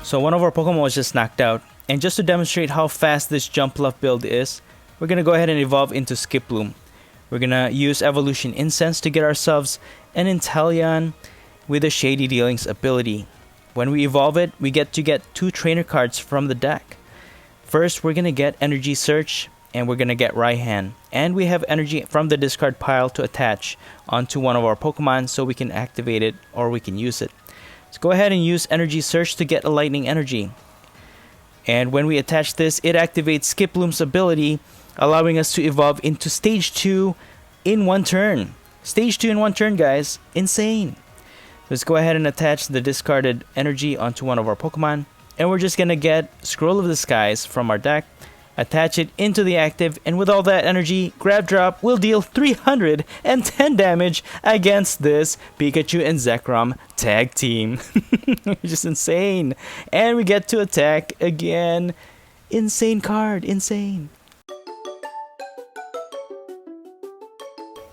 So one of our Pokemon was just knocked out, and just to demonstrate how fast this Jumpluff build is, we're gonna go ahead and evolve into Skiploom. We're gonna use Evolution Incense to get ourselves an Inteleon with a Shady Dealings ability. When we evolve it, we get 2 trainer cards from the deck. First, we're gonna get Energy Search, and we're gonna get Raihan. And we have energy from the discard pile to attach onto one of our Pokemon so we can activate it or we can use it. Let's go ahead and use Energy Search to get a Lightning Energy. And when we attach this, it activates Skiploom's ability, allowing us to evolve into Stage 2 in one turn. Stage 2 in one turn, guys. Insane. Let's go ahead and attach the discarded energy onto one of our Pokemon. And we're just gonna get Scroll of the Skies from our deck, attach it into the active, and with all that energy, Grab Drop will deal 310 damage against this Pikachu and Zekrom tag team. Just insane. And we get to attack again. Insane card, insane.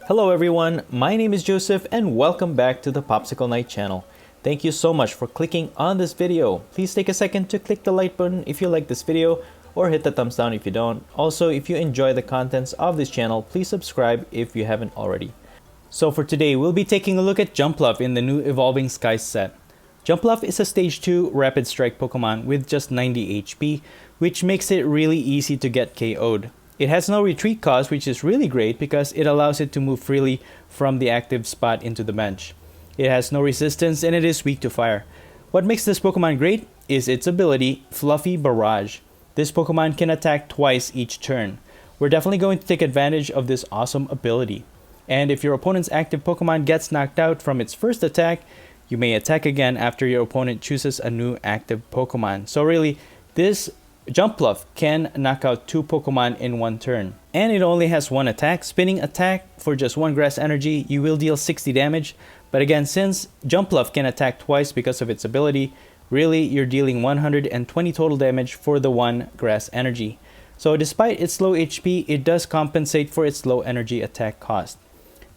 Hello everyone, my name is Joseph and welcome back to the Popsicle Knight channel. Thank you so much for clicking on this video. Please take a second to click the like button if you like this video, or hit the thumbs down if you don't. Also, if you enjoy the contents of this channel, please subscribe if you haven't already. So for today, we'll be taking a look at Jumpluff in the new Evolving Skies set. Jumpluff is a Stage 2 Rapid Strike Pokemon with just 90 HP, which makes it really easy to get KO'd. It has no retreat cost, which is really great because it allows it to move freely from the active spot into the bench. It has no resistance and it is weak to fire. What makes this Pokemon great is its ability, Fluffy Barrage. This Pokemon can attack twice each turn. We're definitely going to take advantage of this awesome ability. And if your opponent's active Pokemon gets knocked out from its first attack, you may attack again after your opponent chooses a new active Pokemon. So really, this Jumpluff can knock out 2 Pokemon in one turn. And it only has 1 attack. Spinning attack for just 1 grass energy, you will deal 60 damage. But again, since Jumpluff can attack twice because of its ability, really you're dealing 120 total damage for the 1 grass energy. So despite its low HP, it does compensate for its low energy attack cost.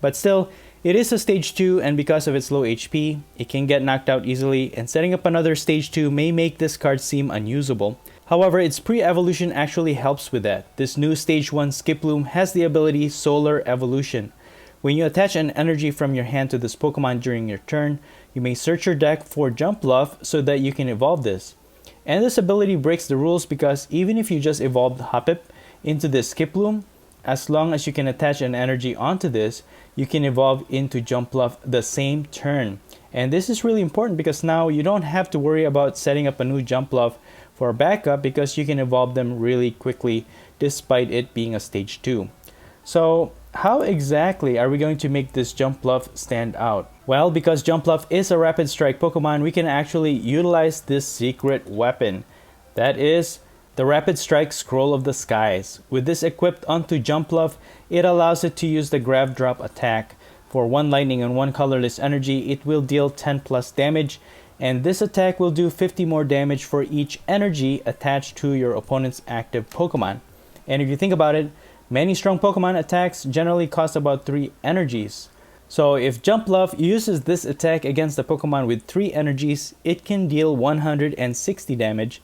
But still, it is a Stage 2 and because of its low HP, it can get knocked out easily, and setting up another Stage 2 may make this card seem unusable. However, its pre-evolution actually helps with that. This new Stage 1 Skiploom has the ability Solar Evolution. When you attach an energy from your hand to this Pokemon during your turn, you may search your deck for Jumpluff so that you can evolve this. And this ability breaks the rules because even if you just evolved Hoppip into this Skiploom, as long as you can attach an energy onto this, you can evolve into Jumpluff the same turn. And this is really important because now you don't have to worry about setting up a new Jumpluff for a backup because you can evolve them really quickly despite it being a Stage 2. So how exactly are we going to make this Jumpluff stand out? Well, because Jumpluff is a Rapid Strike Pokemon, we can actually utilize this secret weapon. That is the Rapid Strike Scroll of the Skies. With this equipped onto Jumpluff, it allows it to use the Grab Drop attack. For 1 lightning and 1 colorless energy, it will deal 10 plus damage, and this attack will do 50 more damage for each energy attached to your opponent's active Pokemon. And if you think about it, many strong Pokemon attacks generally cost about 3 energies. So if Jumpluff uses this attack against a Pokemon with 3 energies, it can deal 160 damage.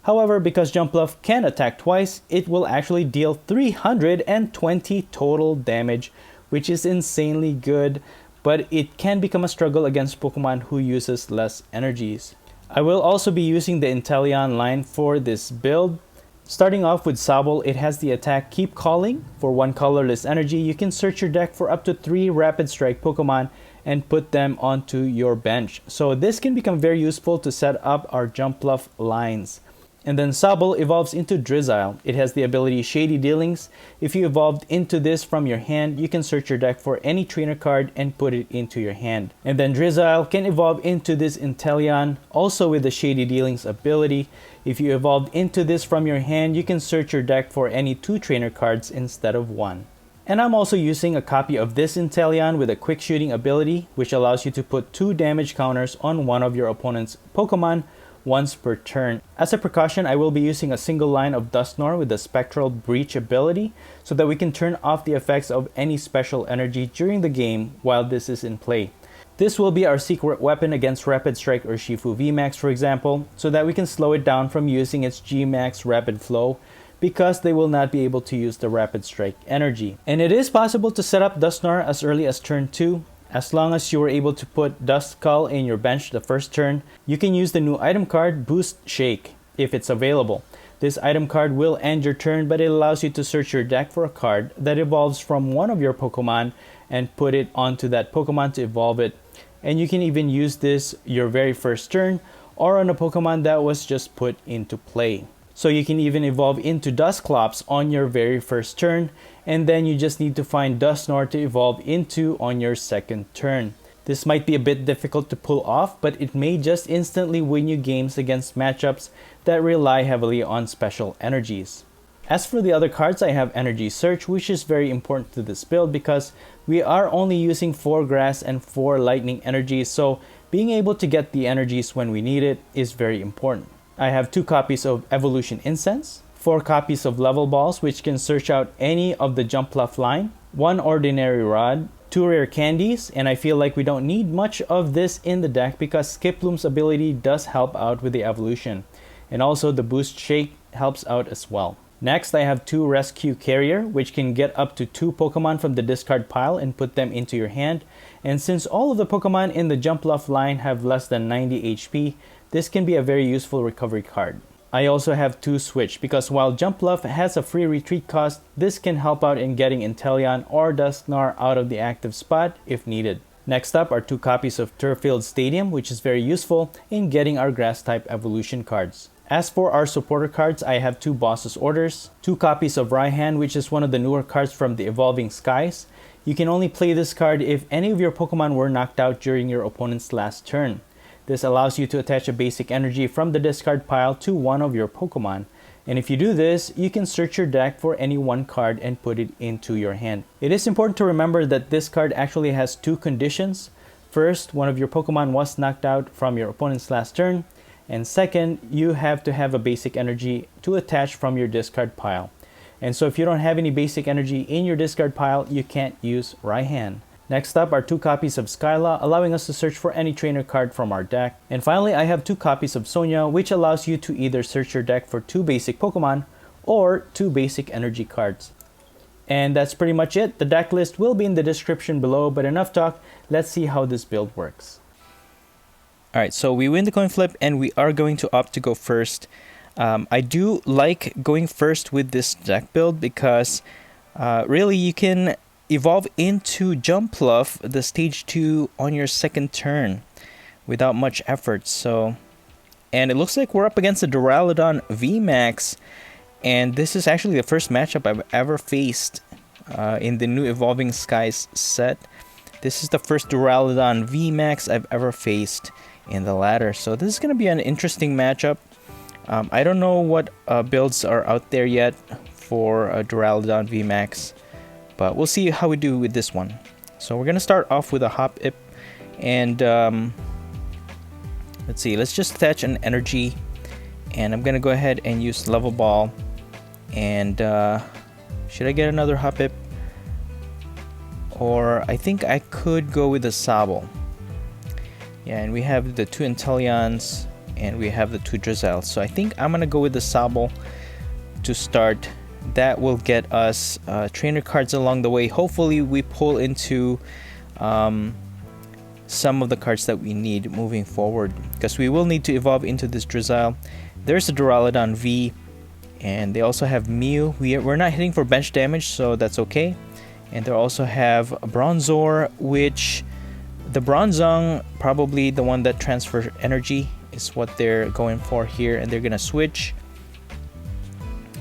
However, because Jumpluff can attack twice, it will actually deal 320 total damage, which is insanely good, but it can become a struggle against Pokemon who uses less energies. I will also be using the Inteleon line for this build. Starting off with Sobble, it has the attack Keep Calling. For 1 colorless energy, you can search your deck for up to 3 Rapid Strike Pokemon and put them onto your bench. So this can become very useful to set up our Jumpluff lines. And then Sobble evolves into Drizzile. It has the ability Shady Dealings. If you evolved into this from your hand, you can search your deck for any trainer card and put it into your hand. And then Drizzile can evolve into this Inteleon, also with the Shady Dealings ability. If you evolved into this from your hand, you can search your deck for any 2 trainer cards instead of 1. And I'm also using a copy of this Inteleon with a quick shooting ability, which allows you to put 2 damage counters on one of your opponent's Pokemon once per turn. As a precaution, I will be using a single line of Dusknoir with the Spectral Breach ability so that we can turn off the effects of any special energy during the game while this is in play. This will be our secret weapon against Rapid Strike Urshifu VMAX, for example, so that we can slow it down from using its Gmax Rapid Flow, because they will not be able to use the Rapid Strike energy. And it is possible to set up Dusknoir as early as turn 2. As long as you were able to put Duskull in your bench the first turn, you can use the new item card Boost Shake if it's available. This item card will end your turn, but it allows you to search your deck for a card that evolves from one of your Pokemon and put it onto that Pokemon to evolve it. And you can even use this your very first turn or on a Pokemon that was just put into play. So you can even evolve into Dusclops on your very first turn, and then you just need to find Dusknoir to evolve into on your second turn. This might be a bit difficult to pull off, but it may just instantly win you games against matchups that rely heavily on special energies. As for the other cards, I have Energy Search, which is very important to this build because we are only using 4 grass and 4 lightning energies, so being able to get the energies when we need it is very important. I have 2 copies of Evolution Incense, 4 copies of Level Balls, which can search out any of the Jumpluff line, 1 Ordinary Rod, 2 rare candies, and I feel like we don't need much of this in the deck because Skiploom's ability does help out with the evolution, and also the Boost Shake helps out as well. Next, I have 2 Rescue Carrier, which can get up to 2 Pokemon from the discard pile and put them into your hand. And since all of the Pokemon in the Jumpluff line have less than 90 HP, this can be a very useful recovery card. I also have 2 Switch, because while Jumpluff has a free retreat cost, this can help out in getting Inteleon or Dusknoir out of the active spot if needed. Next up are 2 copies of Turffield Stadium, which is very useful in getting our Grass-type evolution cards. As for our supporter cards, I have 2 Boss's Orders, 2 copies of Raihan, which is one of the newer cards from the Evolving Skies. You can only play this card if any of your Pokemon were knocked out during your opponent's last turn. This allows you to attach a basic energy from the discard pile to one of your Pokemon. And if you do this, you can search your deck for any one card and put it into your hand. It is important to remember that this card actually has 2 conditions. First, one of your Pokemon was knocked out from your opponent's last turn. And second, you have to have a basic energy to attach from your discard pile. And so if you don't have any basic energy in your discard pile, you can't use Raihan. Next up are 2 copies of Skyla, allowing us to search for any trainer card from our deck. And finally, I have 2 copies of Sonia, which allows you to either search your deck for 2 basic Pokemon or 2 basic energy cards. And that's pretty much it. The deck list will be in the description below, but enough talk, let's see how this build works. Alright, so we win the coin flip and we are going to opt to go first. I do like going first with this deck build because really you can evolve into Jumpluff, the stage 2, on your second turn without much effort. So, and it looks like we're up against the Duraludon VMAX, and this is actually the first matchup I've ever faced in the new Evolving Skies set. This is the first Duraludon VMAX I've ever faced in the ladder, so this is going to be an interesting matchup. I don't know what builds are out there yet for Duraludon VMAX, but we'll see how we do with this one. So we're going to start off with a Hop-Ip, and let's see, let's just attach an energy, and I'm going to go ahead and use Level Ball, and should I get another Hop-Ip? Or I think I could go with the Sobble. Yeah, and we have the 2 Inteleons and we have the 2 Drizzles. So I think I'm gonna go with the Sobble to start. That will get us trainer cards along the way. Hopefully we pull into some of the cards that we need moving forward, because we will need to evolve into this Drizzle. There's a Duraludon V, and they also have Mew. We're not hitting for bench damage, so that's okay. And they also have a Bronzor, which the Bronzong, probably the one that transfers energy, is what they're going for here, and they're gonna switch.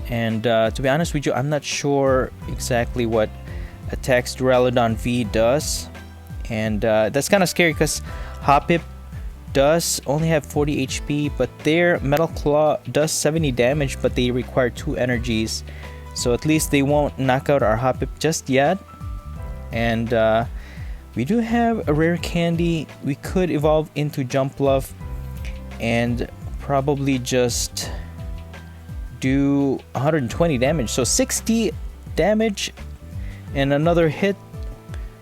And to be honest with you, I'm not sure exactly what attacks Duraludon V does, and that's kind of scary because Hop-Ip does only have 40 HP, but their Metal Claw does 70 damage, but they require 2 energies. So at least they won't knock out our Hop-Ip just yet. And we do have a rare candy. We could evolve into Jumpluff and probably just do 120 damage. So 60 damage and another hit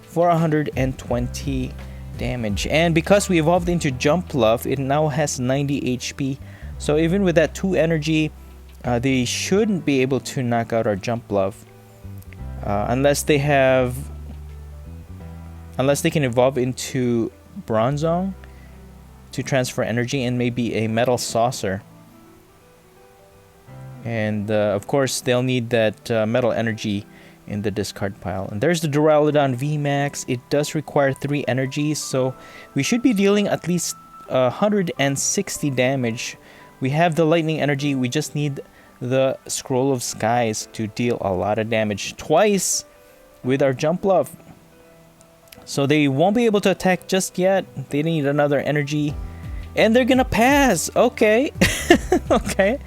for 120 damage. And because we evolved into Jumpluff, it now has 90 HP. So even with that 2 energy, they shouldn't be able to knock out our Jumpluff. Unless they can evolve into Bronzong to transfer energy, and maybe a Metal Saucer. And of course they'll need that metal energy in the discard pile. And there's the Duraludon VMAX. It does require 3 energies, so we should be dealing at least 160 damage. We have the lightning energy, we just need the Scroll of Skies to deal a lot of damage twice with our Jumpluff. So they won't be able to attack just yet. They need another energy. And they're gonna pass! Okay. Okay.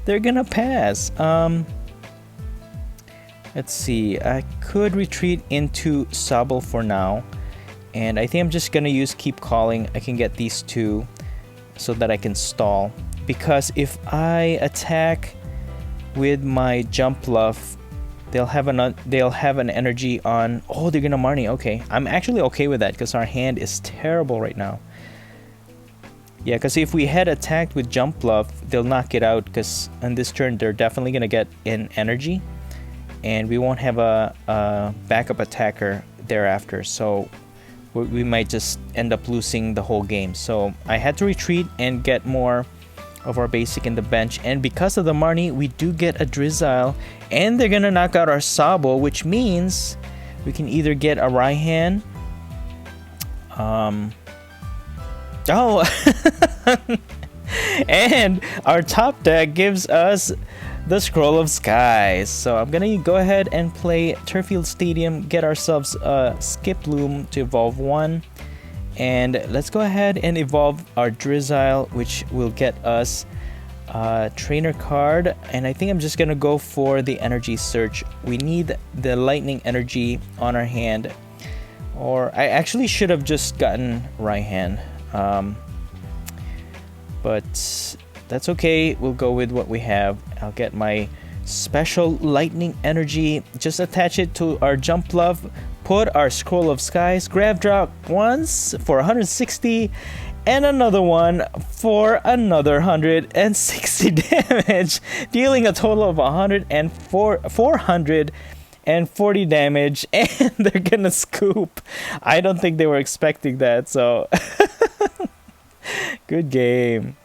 They're gonna pass. Let's see. I could retreat into Sobble for now. And I think I'm just gonna use Keep Calling. I can get these 2 so that I can stall. Because if I attack with my Jumpluff, they'll have an energy on. Oh, they're gonna Marnie. Okay, I'm actually okay with that because our hand is terrible right now. Yeah, because if we had attacked with Jumpluff, they'll knock it out. Because on this turn, they're definitely gonna get an energy, and we won't have a backup attacker thereafter. So we might just end up losing the whole game. So I had to retreat and get more of our basic in the bench, and because of the Marnie, we do get a Drizzile, and they're gonna knock out our Sobble, which means we can either get a Raihan. And our top deck gives us the Scroll of Skies. So I'm gonna go ahead and play Turffield Stadium, get ourselves a Skiploom to evolve 1. And let's go ahead and evolve our Drizzile, which will get us a trainer card. And I think I'm just gonna go for the energy search. We need the lightning energy on our hand. Or I actually should have just gotten Raihan. But that's okay. We'll go with what we have. I'll get my special lightning energy. Just attach it to our Jumpluff. Put our Scroll of Skies, grab drop once for 160, and another one for another 160 damage, dealing a total of 440 damage, and they're gonna scoop. I don't think they were expecting that, so good game.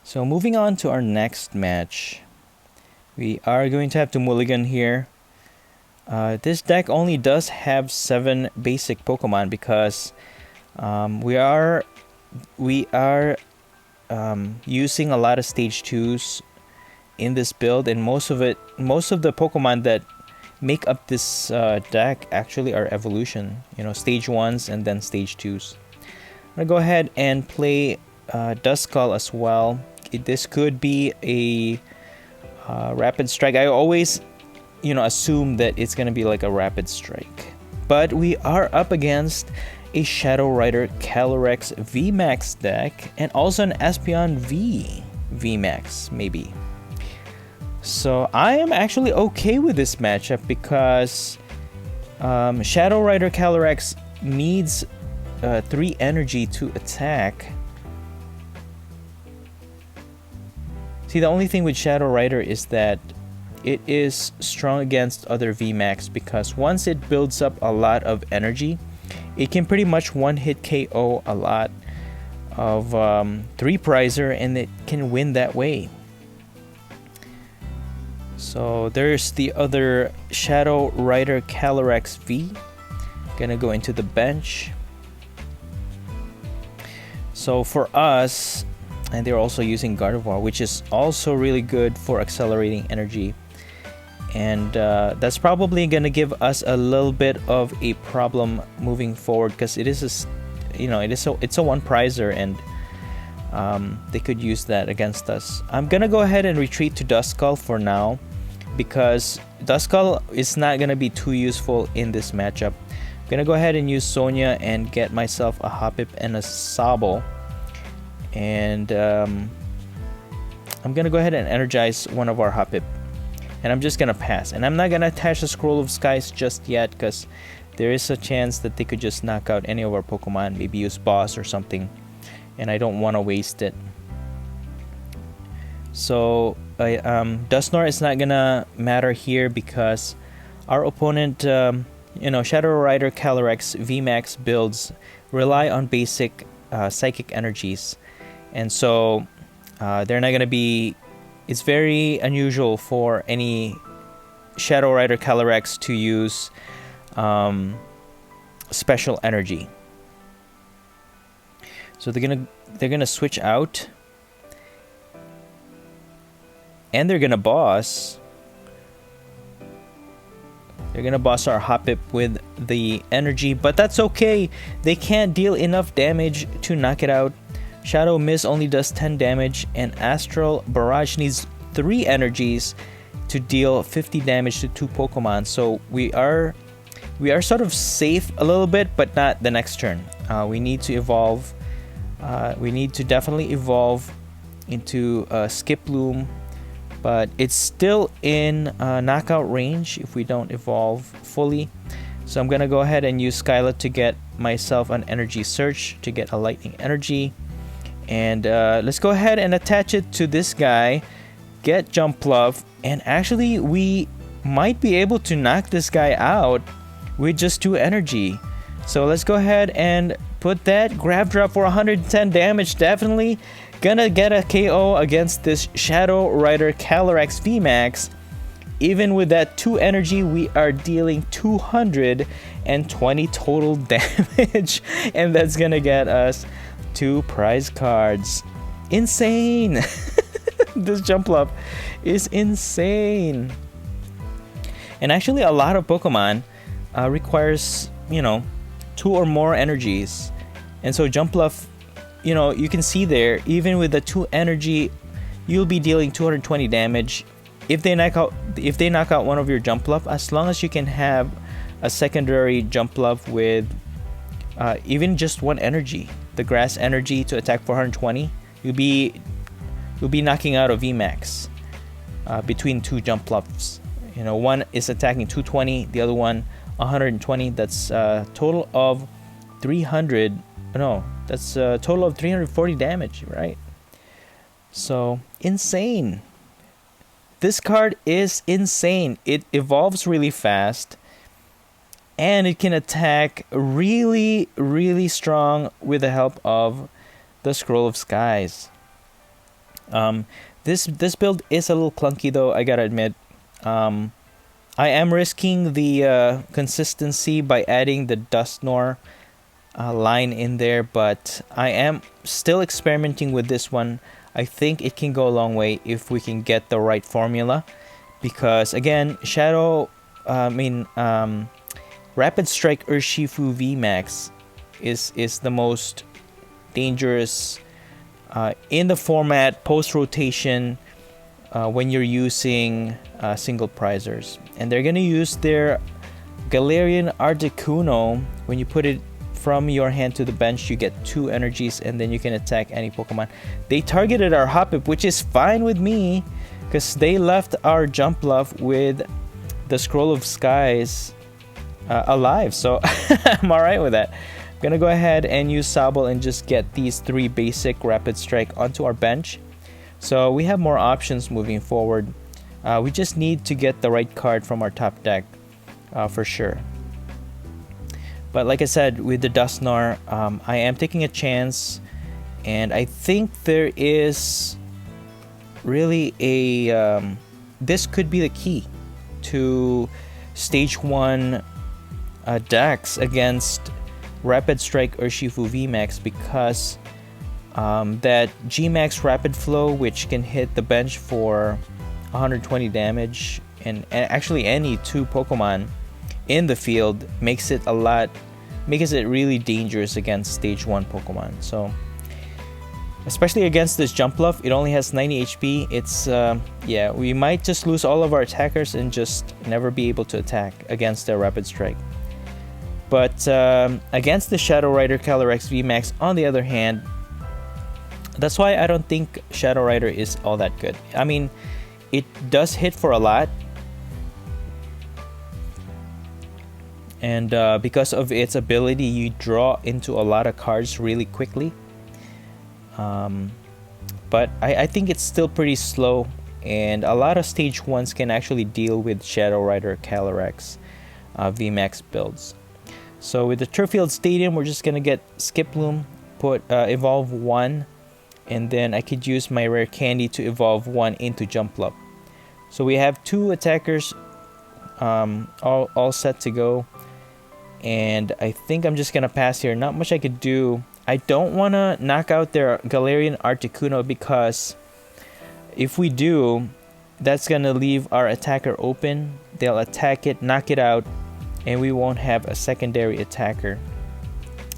So moving on to our next match, we are going to have to mulligan here. This deck only does have 7 basic Pokemon because we are using a lot of stage 2s in this build, and most of the Pokemon that make up this deck actually are evolution. You know, stage 1s and then stage 2s. I'm gonna go ahead and play Duskull as well. This could be a rapid strike. I always, assume that it's gonna be like a rapid strike. But we are up against a Shadow Rider Calyrex VMAX deck, and also an Espeon VMAX maybe. So I am actually okay with this matchup because Shadow Rider Calyrex needs 3 energy to attack. See, the only thing with Shadow Rider is that it is strong against other VMAX because once it builds up a lot of energy, it can pretty much one-hit KO a lot of 3-prizer, and it can win that way. So there's the other Shadow Rider Calyrex V. Gonna go into the bench. So for us, and they're also using Gardevoir, which is also really good for accelerating energy. And that's probably gonna give us a little bit of a problem moving forward because it is it's a 1-prizer, and they could use that against us. I'm gonna go ahead and retreat to Duskull for now because Duskull is not gonna be too useful in this matchup. I'm gonna go ahead and use Sonia and get myself a Hoppip and a Sobble. And I'm gonna go ahead and energize one of our Hoppip. and I'm just gonna pass. And I'm not gonna attach the Scroll of Skies just yet, because there is a chance that they could just knock out any of our Pokemon, maybe use Boss or something, and I don't want to waste it. So Dusknoir is not gonna matter here because our opponent, you know, Shadow Rider Calyrex VMAX builds rely on basic psychic energies, and so they're not gonna be. It's very unusual for any Shadow Rider Calyrex to use special energy. So they're gonna switch out, and they're gonna boss. They're gonna boss our Hoppip with the energy, but that's okay. They can't deal enough damage to knock it out. Shadow Mist only does 10 damage, and Astral Barrage needs 3 energies to deal 50 damage to 2 Pokemon. So we are sort of safe a little bit, but not the next turn. We need to evolve. We need to definitely evolve into Skiploom, but it's still in knockout range if we don't evolve fully. So I'm gonna go ahead and use Skyla to get myself an energy search to get a lightning energy, and let's go ahead and attach it to this guy, get Jumpluff, and actually we might be able to knock this guy out with just 2 energy. So let's go ahead and put that grab drop for 110 damage. Definitely gonna get a KO against this Shadow Rider Calyrex VMAX. Even with that 2 energy, we are dealing 220 total damage, and that's gonna get us 2 prize cards. Insane! This Jumpluff is insane. And actually, a lot of Pokemon requires, you know, 2 or more energies, and so Jumpluff, you know, you can see there, even with the 2 energy, you'll be dealing 220 damage. If they knock out one of your Jumpluff, as long as you can have a secondary Jumpluff with even just 1 energy, the Grass energy to attack 420, you'll be knocking out a VMAX between 2 Jumpluffs. You know, one is attacking 220, the other one 120. That's a total of 300. No, that's a total of 340 damage, right? So insane. This card is insane. It evolves really fast, and it can attack really, really strong with the help of the Scroll of Skies. This build is a little clunky though, I gotta admit. I am risking the consistency by adding the Dusknoir line in there, but I am still experimenting with this one. I think it can go a long way if we can get the right formula, because again, Rapid Strike Urshifu VMAX is the most dangerous in the format post-rotation when you're using single prizers. And they're going to use their Galarian Articuno. When you put it from your hand to the bench, you get 2 energies, and then you can attack any Pokemon. They targeted our Hoppip, which is fine with me, because they left our Jumpluff with the Scroll of Skies alive. So I'm alright with that. I'm going to go ahead and use Sobble and just get these 3 basic Rapid Strike onto our bench. So we have more options moving forward. We just need to get the right card from our top deck for sure. But like I said, with the Dusknoir, I am taking a chance, and I think there is really a... this could be the key to Stage 1 decks against Rapid Strike Urshifu VMAX, because that Gmax Rapid Flow, which can hit the bench for 120 damage, and actually any 2 Pokemon in the field, makes it really dangerous against Stage 1 Pokemon. So especially against this Jumpluff, it only has 90 HP. It's yeah, we might just lose all of our attackers and just never be able to attack against their Rapid Strike. But against the Shadow Rider Calyrex VMAX, on the other hand, that's why I don't think Shadow Rider is all that good. I mean, it does hit for a lot, and because of its ability, you draw into a lot of cards really quickly. But I think it's still pretty slow, and a lot of stage 1s can actually deal with Shadow Rider, Calyrex, VMAX builds. So with the Turffield Stadium, we're just gonna get Skiploom, put evolve 1, and then I could use my rare candy to evolve 1 into Jumpluff. So we have 2 attackers all set to go, and I think I'm just gonna pass here. Not much I could do. I don't want to knock out their Galarian Articuno, because if we do, that's gonna leave our attacker open. They'll attack it, knock it out, and we won't have a secondary attacker.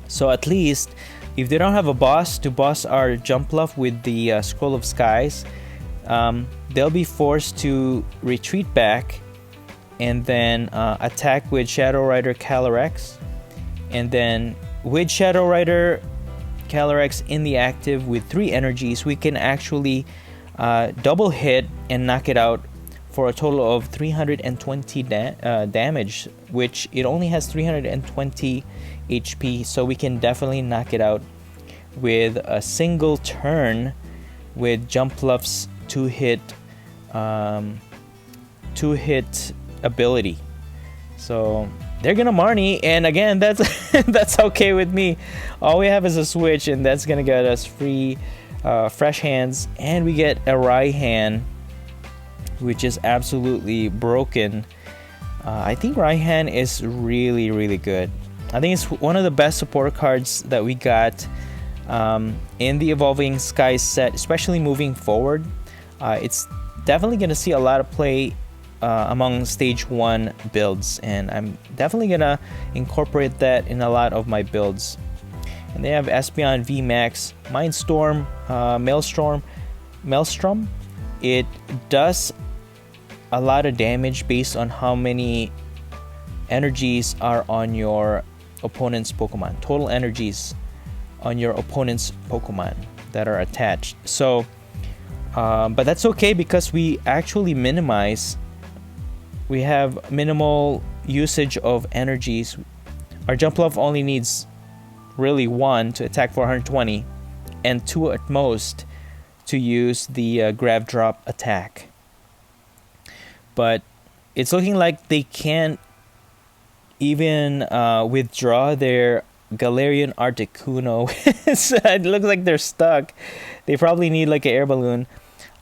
So at least if they don't have a boss to boss our Jumpluff with the Scroll of Skies, they'll be forced to retreat back and then attack with Shadow Rider Calyrex, and then with Shadow Rider Calyrex in the active with 3 energies, we can actually double hit and knock it out for a total of 320 damage, which it only has 320 HP, so we can definitely knock it out with a single turn with Jumpluff's 2-hit ability. So they're gonna Marnie, and again, that's that's okay with me. All we have is a switch, and that's gonna get us free fresh hands, and we get a Raihan, which is absolutely broken. I think Raihan is really, really good. I think it's one of the best support cards that we got in the Evolving Skies set, especially moving forward. It's definitely going to see a lot of play among stage 1 builds, and I'm definitely going to incorporate that in a lot of my builds. And they have Espeon, VMAX, Mindstorm, Maelstrom. It does a lot of damage based on how many energies are on your opponent's Pokemon. Total energies on your opponent's Pokemon that are attached. So, but that's okay because we actually minimize. We have minimal usage of energies. Our Jumpluff only needs really 1 to attack for 120, and 2 at most to use the grab drop attack. But it's looking like they can't even withdraw their Galarian Articuno. It looks like they're stuck. They probably need like an air balloon.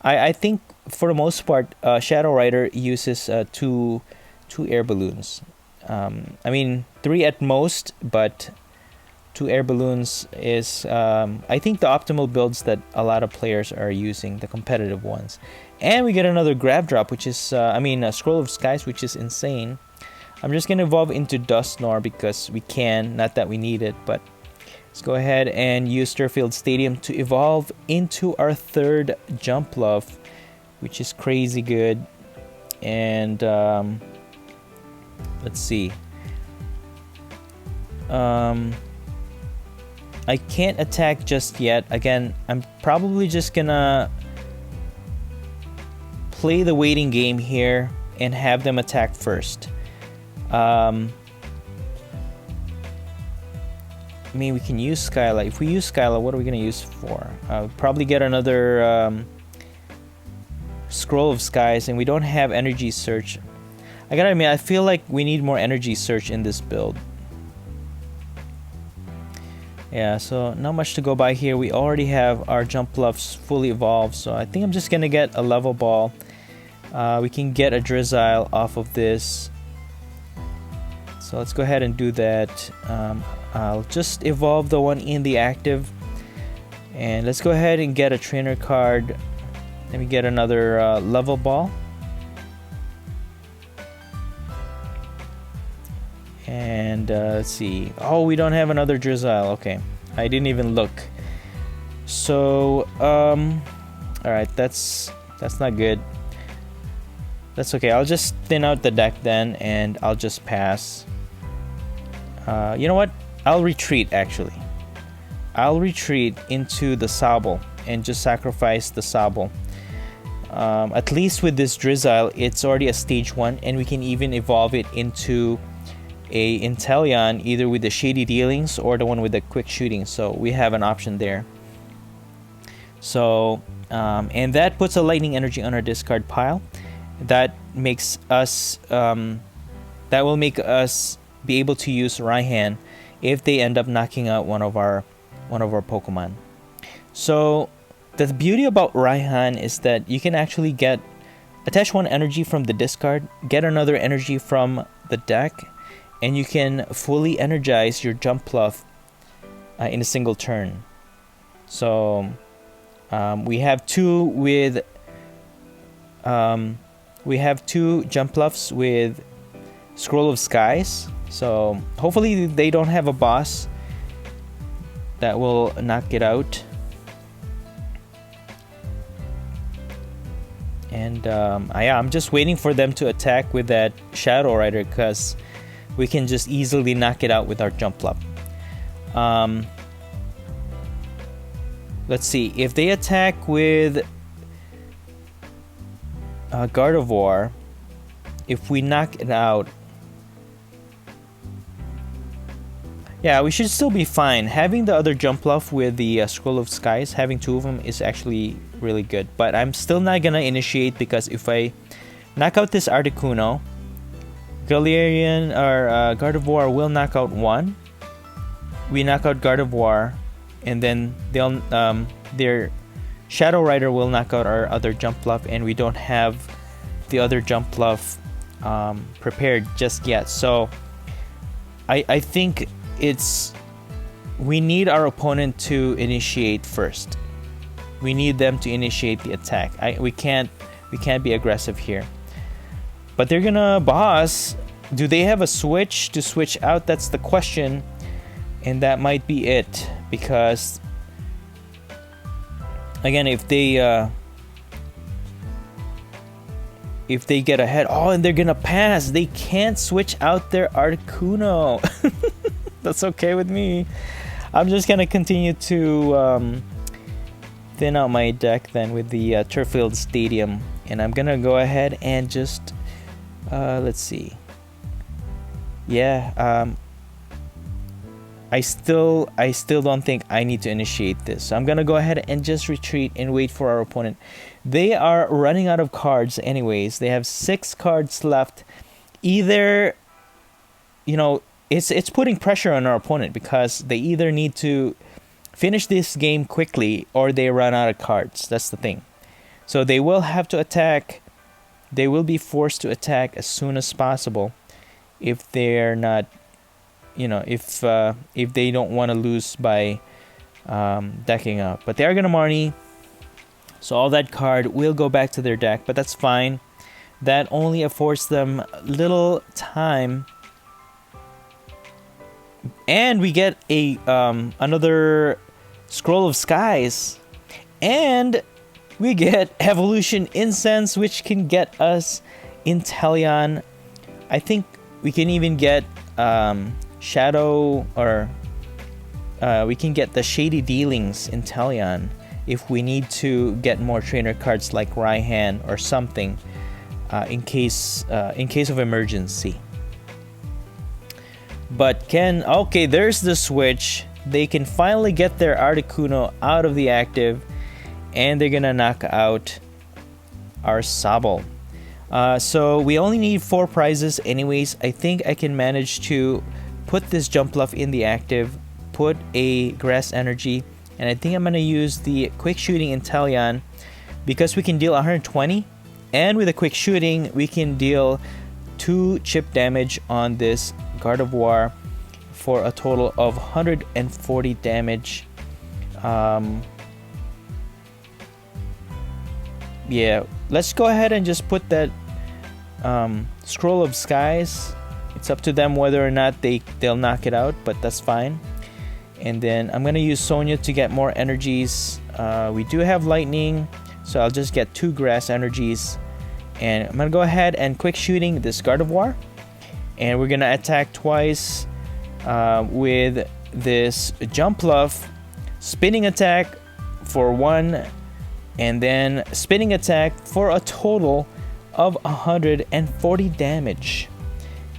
I think for the most part, Shadow Rider uses 2 air balloons. I mean 3 at most, but 2 air balloons is I think the optimal builds that a lot of players are using, the competitive ones. And we get another grab drop, which is a Scroll of Skies, which is insane. I'm just gonna evolve into Dusknoir because we can, not that we need it, but let's go ahead and use Turffield Stadium to evolve into our 3rd Jumpluff, which is crazy good. And let's see. I can't attack just yet. Again, I'm probably just gonna play the waiting game here and have them attack first. I mean, we can use Skyla. If we use Skyla, what are we going to use for? Probably get another Scroll of Skies, and we don't have Energy Search. I gotta admit, I feel like we need more Energy Search in this build. Yeah, so not much to go by here. We already have our Jumpluffs fully evolved, so I think I'm just going to get a Level Ball. We can get a Drizzile off of this. So let's go ahead and do that. I'll just evolve the one in the active. And let's go ahead and get a trainer card. Let me get another Level Ball. And let's see. Oh, we don't have another Drizzile. Okay. I didn't even look. So, alright, that's not good. That's okay. I'll just thin out the deck then, and I'll just pass. You know what? I'll retreat, actually. I'll retreat into the Sobble and just sacrifice the Sobble. At least with this Drizzile, it's already a stage 1, and we can even evolve it into a Inteleon, either with the Shady Dealings or the one with the Quick Shooting. So we have an option there. So and that puts a Lightning Energy on our discard pile. That makes us that will make us be able to use Raihan if they end up knocking out one of our Pokemon. So the beauty about Raihan is that you can actually attach one energy from the discard, get another energy from the deck, and you can fully energize your Jumpluff in a single turn. So we have two Jumpluffs with Scroll of Skies. So hopefully they don't have a boss that will knock it out. And I'm just waiting for them to attack with that Shadow Rider, because we can just easily knock it out with our Jumpluff. Let's see, if they attack with Gardevoir, if we knock it out, yeah, we should still be fine. Having the other Jumpluff with the Scroll of Skies, having two of them is actually really good. But I'm still not gonna initiate, because if I knock out this Articuno, Galarian or Gardevoir will knock out one. We knock out Gardevoir, and then their Shadow Rider will knock out our other Jumpluff, and we don't have the other Jumpluff prepared just yet. So I think we need our opponent to initiate first. We need them to initiate the attack. We can't be aggressive here. But they're gonna boss. Do they have a switch to switch out? That's the question. And that might be it, because again, if they get ahead, and they're gonna pass, they can't switch out their Articuno. That's okay with me. I'm just gonna continue to thin out my deck then with the Turffield Stadium, and I'm gonna go ahead and just let's see. Yeah, I still don't think I need to initiate this. So I'm gonna go ahead and just retreat and wait for our opponent. They are running out of cards anyways. They have 6 cards left. Either, it's putting pressure on our opponent, because they either need to finish this game quickly or they run out of cards. That's the thing. So they will have to attack. They will be forced to attack as soon as possible if they're not, if they don't want to lose by decking up. But they are gonna Marnie, so all that card will go back to their deck, but that's fine. That only affords them little time. And we get a another Scroll of Skies, and we get Evolution Incense, which can get us Inteleon. I think we can even get Shadow, or we can get the Shady Dealings Inteleon if we need to get more trainer cards like Raihan or something in case of emergency. But okay, there's the switch. They can finally get their Articuno out of the active, and they're gonna knock out our Sobble. So we only need 4 prizes anyways. I think I can manage to put this Jumpluff in the active, put a Grass Energy, and I think I'm gonna use the Quick Shooting Inteleon, because we can deal 120, and with a Quick Shooting we can deal 2 chip damage on this Gardevoir for a total of 140 damage. Yeah, let's go ahead and just put that Scroll of Skies. It's up to them whether or not they'll knock it out, but that's fine. And then I'm gonna use Sonia to get more energies. We do have Lightning, so I'll just get 2 Grass Energies, and I'm gonna go ahead and Quick Shooting this Gardevoir, and we're gonna attack twice with this Jumpluff. Spinning attack for 1, and then spinning attack for a total of 140 damage,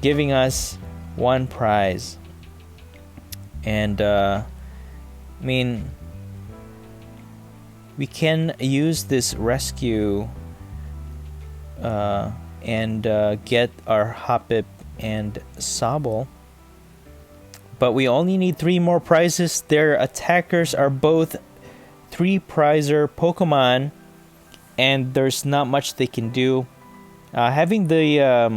giving us one prize. And I mean, we can use this rescue and get our Hoppip and Sobble, but we only need 3 more prizes. Their attackers are both 3 prizer Pokemon, and there's not much they can do. Having the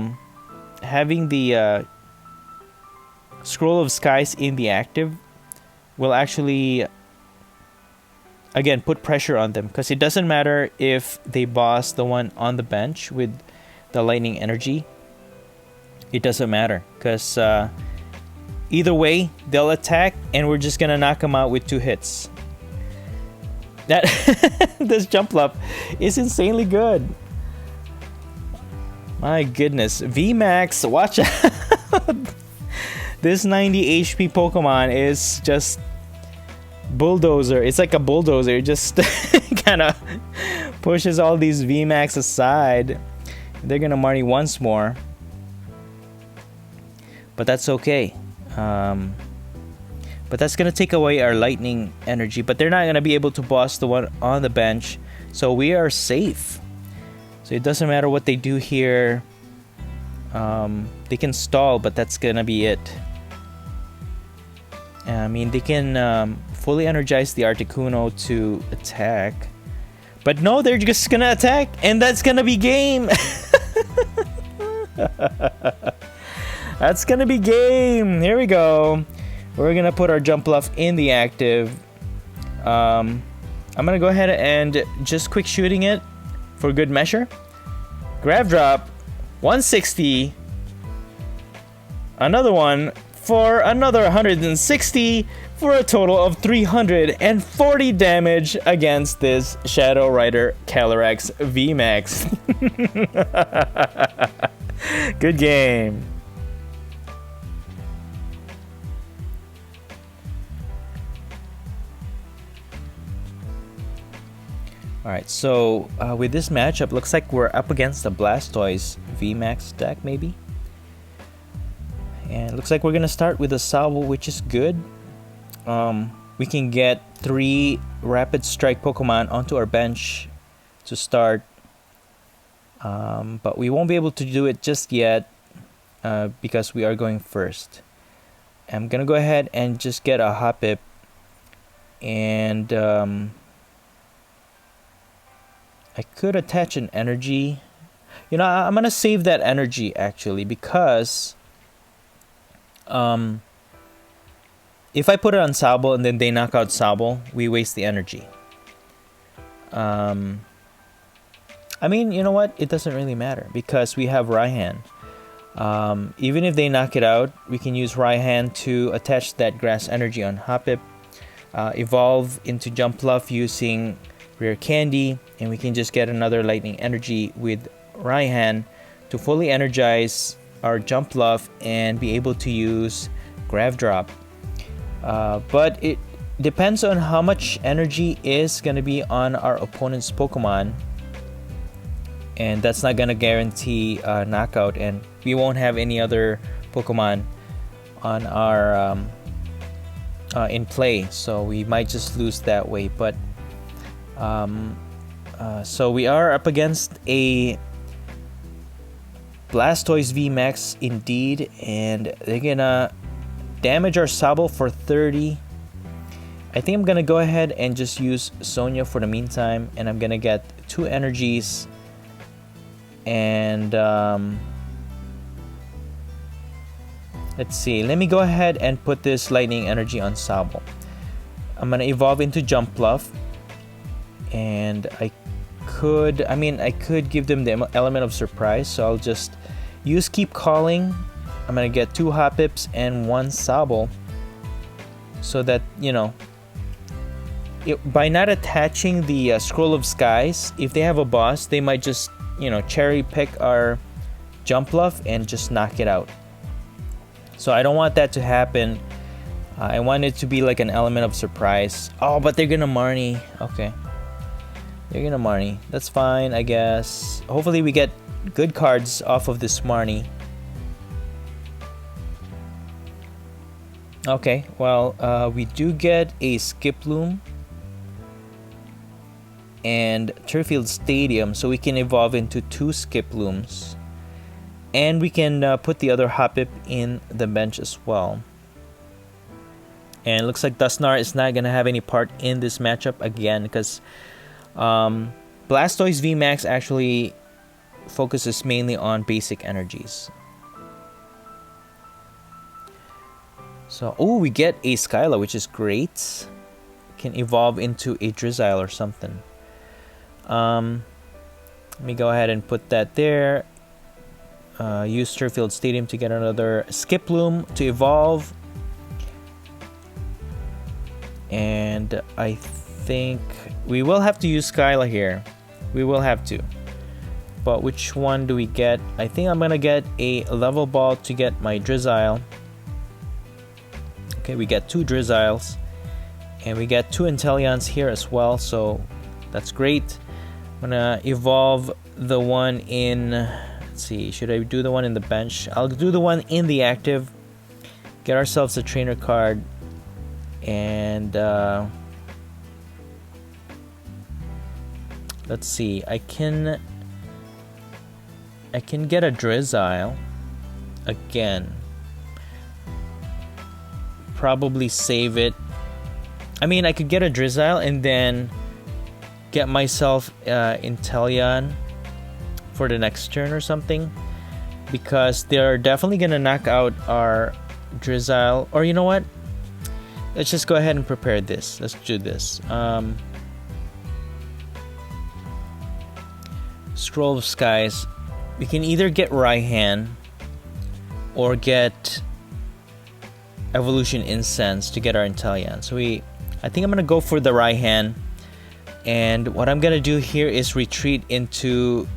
Scroll of Skies in the active will actually, again, put pressure on them, because it doesn't matter if they boss the one on the bench with the lightning energy. It doesn't matter, because either way they'll attack, and we're just gonna knock them out with 2 hits. That this Jumpluff is insanely good. My goodness, VMAX, watch out. This 90 HP Pokemon is just bulldozer. It's like a bulldozer. It just kind of pushes all these VMAX aside. They're gonna Marnie once more, but that's okay. But that's gonna take away our lightning energy. But they're not gonna be able to boss the one on the bench, so we are safe. So it doesn't matter what they do here. They can stall, but that's gonna be it. I mean, they can fully energize the Articuno to attack, but no, they're just gonna attack, and that's gonna be game. That's gonna be game. Here we go. We're gonna put our Jumpluff in the active. I'm gonna go ahead and just quick shooting it for good measure. Grab drop, 160. Another one for another 160 for a total of 340 damage against this Shadow Rider Calyrex VMAX. Good game. Alright, so with this matchup, looks like we're up against the Blastoise VMAX deck, maybe. And it looks like we're going to start with a Sobble, which is good. We can get 3 Rapid Strike Pokemon onto our bench to start. But we won't be able to do it just yet because we are going first. I'm going to go ahead and just get a Hoppip. And I could attach an energy. You know, I'm going to save that energy actually, because if I put it on Sobble and then they knock out Sobble, we waste the energy. I mean, you know what? It doesn't really matter because we have Raihan. Even if they knock it out, we can use Raihan to attach that grass energy on Hoppip, evolve into Jumpluff using Rare Candy, and we can just get another lightning energy with Raihan to fully energize our Jumpluff and be able to use Grav Drop. But it depends on how much energy is going to be on our opponent's Pokemon, and that's not going to guarantee knockout, and we won't have any other Pokemon on our in play, so we might just lose that way. But so we are up against a Blastoise VMAX indeed, and they're gonna damage our Sobble for 30. I think I'm gonna go ahead and just use Sonia for the meantime, and I'm gonna get 2 energies, and let's see, let me go ahead and put this lightning energy on Sobble. I'm gonna evolve into Jumpluff, and I could give them the element of surprise, so I'll just use Keep Calling. I'm gonna get 2 Hoppips and 1 Sobble, so that, you know, by not attaching the Scroll of Skies, if they have a boss, they might just, you know, cherry pick our Jumpluff and just knock it out. So I don't want that to happen. I want it to be like an element of surprise. Oh, but they're gonna Marnie. Okay. They're gonna Marnie. That's fine, I guess. Hopefully we get good cards off of this Marnie. Okay, well, we do get a Skiploom and Turffield Stadium, so we can evolve into 2 Skiplooms. And we can put the other Hoppip in the bench as well. And it looks like Dusknoir is not going to have any part in this matchup again, because Blastoise VMAX actually focuses mainly on basic energies. So, oh, we get a Skyla, which is great. Can evolve into a Drizzile or something. Let me go ahead and put that there. Use Turffield Stadium to get another Skiploom to evolve. And I think we will have to use Skyla here. We will have to. But which one do we get? I think I'm gonna get a level ball to get my Drizzile. Okay, we get 2 Drizziles. And we get 2 Inteleons here as well, so that's great. I'm gonna evolve the one in... Let's see, should I do the one in the bench? I'll do the one in the active. Get ourselves a trainer card. And... let's see, I can get a Drizzile again. Probably save it. I mean, I could get a Drizzile and then get myself Inteleon for the next turn or something, because they're definitely gonna knock out our Drizzile. Or you know what? Let's just go ahead and prepare this. Let's do this. Scroll of Skies. We can either get Raihan or get Evolution Incense to get our Inteleon. So I think I'm gonna go for the Raihan, and what I'm gonna do here is retreat into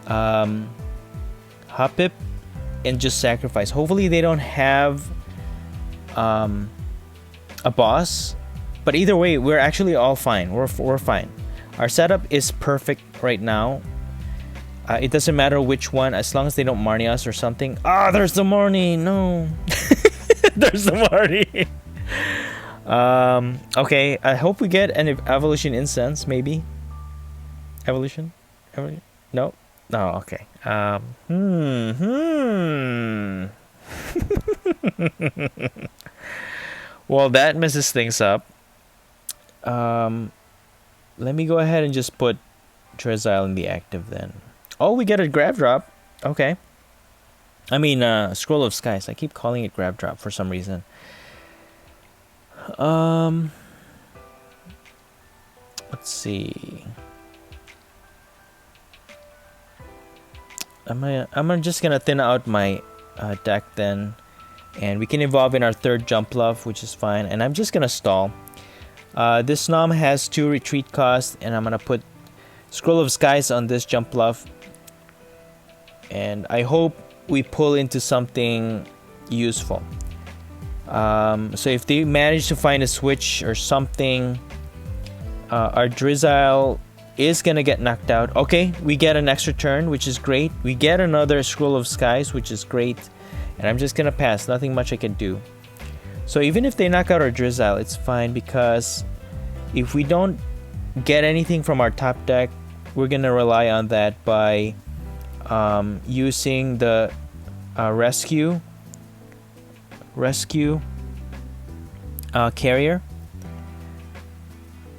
Hoppip and just sacrifice. Hopefully they don't have a boss, but either way we're actually all fine. We're fine. Our setup is perfect right now. It doesn't matter which one, as long as they don't Marnie us or something. Ah, there's the Marnie. No. There's the Marnie. Okay, I hope we get an Evolution Incense, maybe. Evolution? No? No, okay. Well, that messes things up. Let me go ahead and just put Drizzile in the active then. Oh, we get a Grab Drop. Okay. I mean, Scroll of Skies. I keep calling it Grab Drop for some reason. Let's see. I'm just gonna thin out my deck then, and we can evolve in our 3rd Jumpluff, which is fine. And I'm just gonna stall. This Nom has 2 retreat costs, and I'm gonna put Scroll of Skies on this Jumpluff. And I hope we pull into something useful. So if they manage to find a switch or something, our Drizzile is gonna get knocked out. Okay, we get an extra turn, which is great. We get another Scroll of Skies, which is great. And I'm just gonna pass. Nothing much I can do. So even if they knock out our Drizzile, it's fine, because if we don't get anything from our top deck, we're gonna rely on that by using the rescue carrier,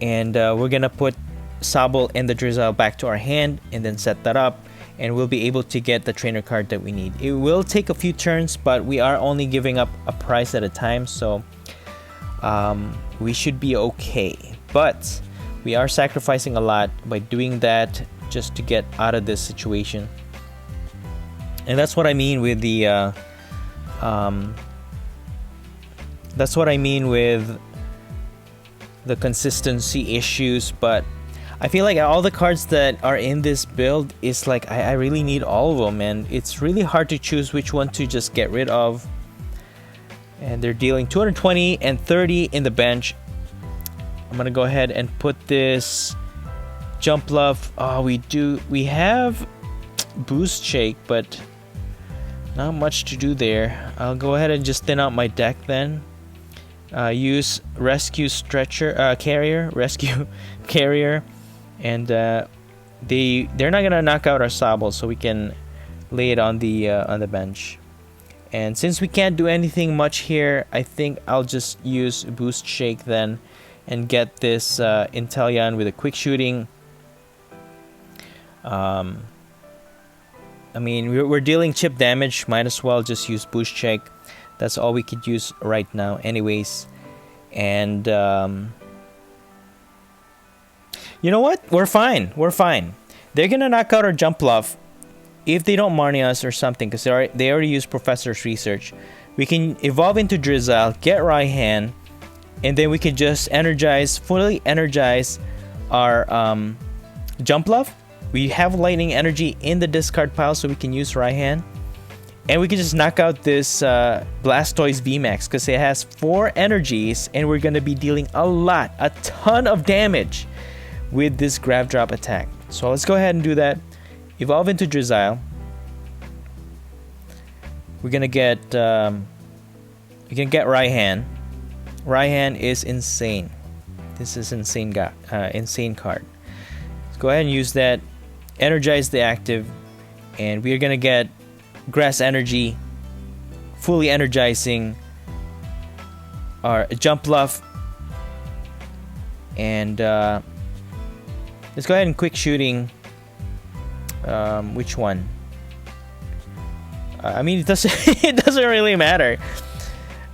and we're gonna put Sobble and the Drizzile back to our hand and then set that up, and we'll be able to get the trainer card that we need. It will take a few turns, but we are only giving up a price at a time, so we should be okay. But we are sacrificing a lot by doing that just to get out of this situation. And that's what I mean with the consistency issues. But I feel like all the cards that are in this build is like I really need all of them, and it's really hard to choose which one to just get rid of. And they're dealing 220 and 30 in the bench. I'm gonna go ahead and put this Jumpluff. Oh, we have Boost Shake, but not much to do there. I'll go ahead and just thin out my deck then. use rescue stretcher carrier, rescue carrier, and they're not gonna knock out our Sobble, so we can lay it on the bench. And since we can't do anything much here, I think I'll just use Boost Shake then and get this Inteleon with a quick shooting. I mean, we're dealing chip damage, might as well just use Boost Shake. That's all we could use right now anyways. And you know what? We're fine. We're fine. They're gonna knock out our Jumpluff if they don't Marnie us or something, because they already used Professor's Research. We can evolve into Drizzile, get Raihan, and then we can just fully energize our Jumpluff. We have Lightning Energy in the discard pile, so we can use Raihan. And we can just knock out this Blastoise VMAX, because it has 4 energies, and we're going to be dealing a ton of damage with this Grab Drop attack. So let's go ahead and do that. Evolve into Drizzile. We're gonna get Raihan. Raihan is insane. This is insane card. Let's go ahead and use that. Energize the active, and we're gonna get Grass Energy, fully energizing our Jumpluff, and let's go ahead and quick shooting. Which one? I mean, it doesn't really matter.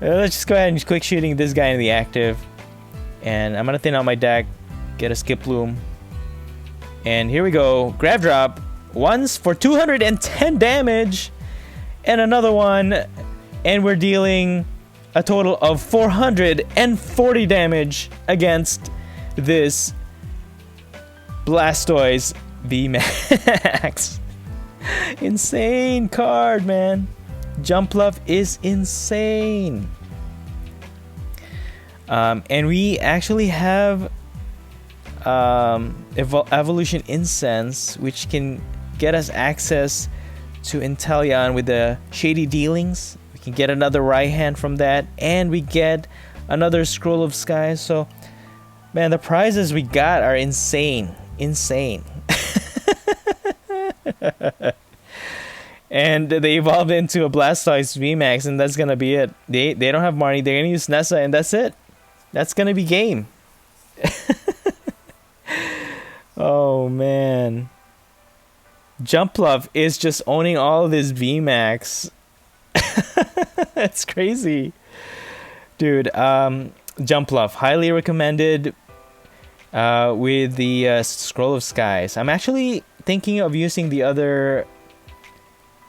Let's just go ahead and quick shooting this guy in the active, and I'm gonna thin out my deck, get a Skiploom, and here we go. Grab Drop once for 210 damage, and another one, and we're dealing a total of 440 damage against this Blastoise VMAX. Insane card, man. Jumpluff is insane. And we actually have Evolution Incense, which can get us access to Inteleon with the Shady Dealings. We can get another Raihan from that, and we get another Scroll of Skies. So, man, the prizes we got are insane. And they evolve into a Blastoise VMAX, and that's gonna be it. They don't have Marnie. They're gonna use Nessa, and that's it. That's gonna be game. Oh man, Jumpluff is just owning all of this VMAX. That's crazy, dude. Jumpluff, highly recommended. With the Scroll of Skies. I'm actually thinking of using the other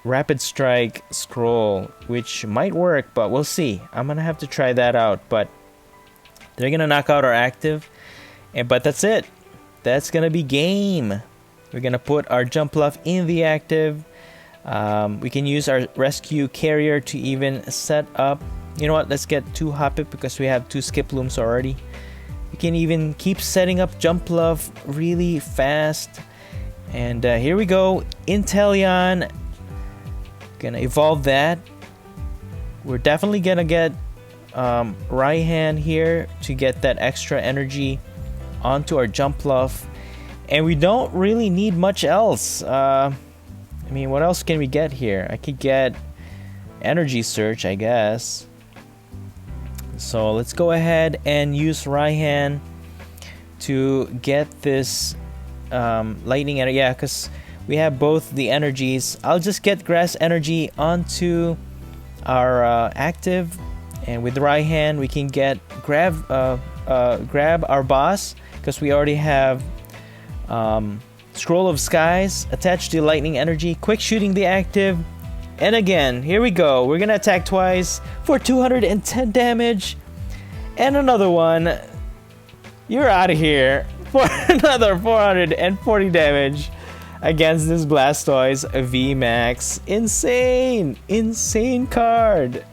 Rapid Strike scroll, which might work, but we'll see. I'm gonna have to try that out. But they're gonna knock out our active, but that's it. That's gonna be game. We're gonna put our Jumpluff in the active. We can use our Rescue Carrier to even set up. You know what? Let's get 2 Hoppip because we have 2 Skiplooms already. We can even keep setting up Jumpluff really fast. And here we go. Inteleon. Gonna evolve that. We're definitely gonna get Raihan here to get that extra energy onto our Jumpluff. And we don't really need much else. I mean, what else can we get here? I could get Energy Search, I guess. So let's go ahead and use Raihan to get this lightning energy. Yeah, because we have both the energies. I'll just get Grass Energy onto our active, and with Raihan we can grab our boss, because we already have Scroll of Skies attached to lightning energy. Quick shooting the active. And again, here we go. We're gonna attack twice for 210 damage. And another one. You're out of here for another 440 damage against this Blastoise VMAX. Insane card.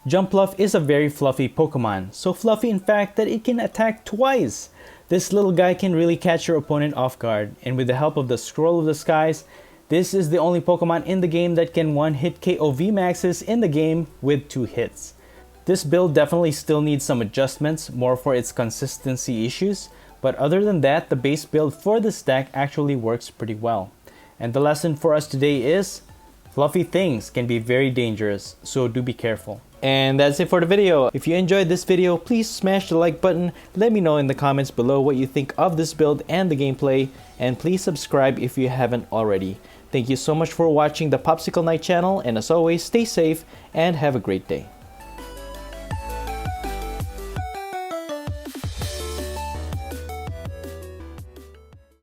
Jumpluff is a very fluffy Pokemon. So fluffy in fact that it can attack twice. This little guy can really catch your opponent off guard. And with the help of the Scroll of the Skies, this is the only Pokemon in the game that can one-hit KO VMAXs in the game with 2 hits. This build definitely still needs some adjustments, more for its consistency issues, but other than that, the base build for this deck actually works pretty well. And the lesson for us today is, fluffy things can be very dangerous, so do be careful. And that's it for the video. If you enjoyed this video, please smash the like button, let me know in the comments below what you think of this build and the gameplay, and please subscribe if you haven't already. Thank you so much for watching the Popsicle Knight channel, and as always, stay safe and have a great day.